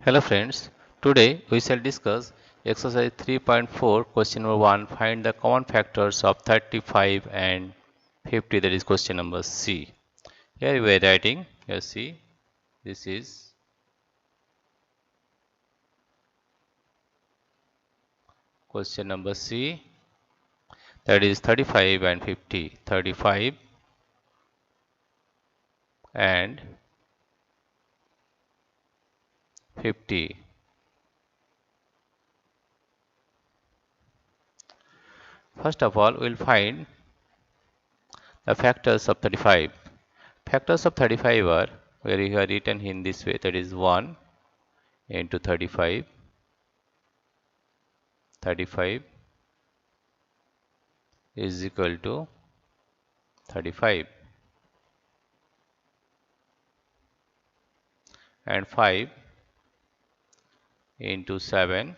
Hello friends, today we shall discuss exercise 3.4 question number 1. Find the common factors of 35 and 50, that is question number C. Here we are writing, here see, this is question number C, that is 35 and 50. 35 and 50. First of all, we will find the factors of 35. Factors of 35 are where you have written in this way, that is 1 into 35, 35 is equal to 35 and 5 into 7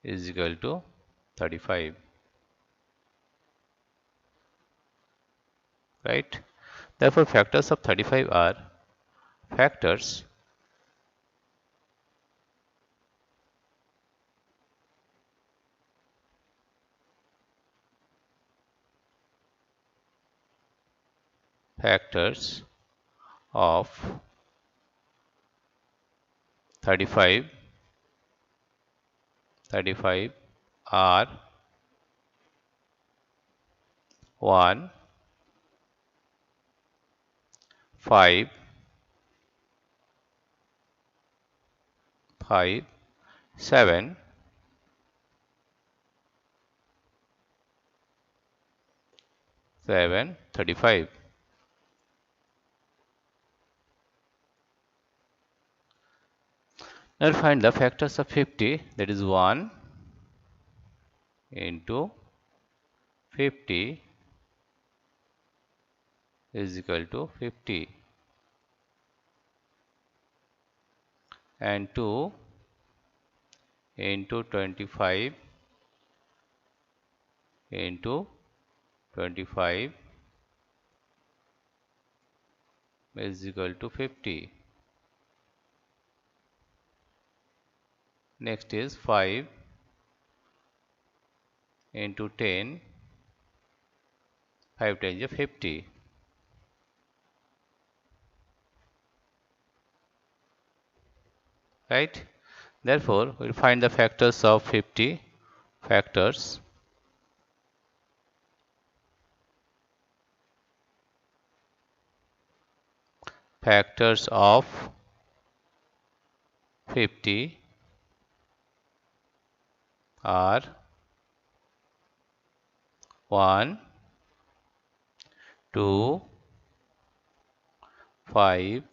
is equal to 35, right? Therefore, factors of 35 are factors of 35 are 1, 5, 7, 35. Now find the factors of 50, that is 1 into 50 is equal to 50 and 2 into 25 into 25 is equal to 50. Next is 5 into 10, 5 times is 50. Right? Therefore, we will find the factors of 50. Factors of 50 are 1, 2, 5,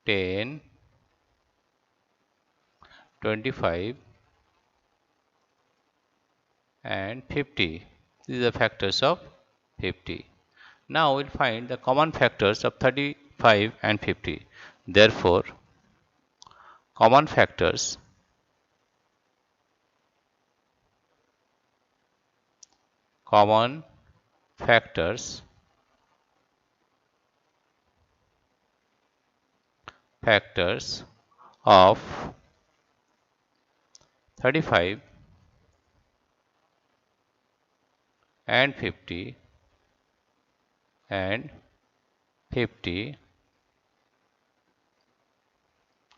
10, 25 and 50. These are factors of 50. Now we'll find the common factors of 35 and 50. Therefore, common factors of 35 and 50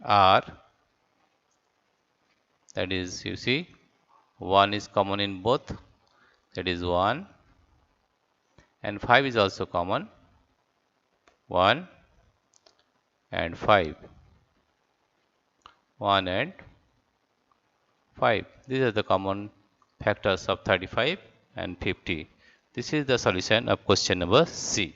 are, that is, you see, 1 is common in both, that is 1, and 5 is also common, 1 and 5, 1 and 5. These are the common factors of 35 and 50. This is the solution of question number C.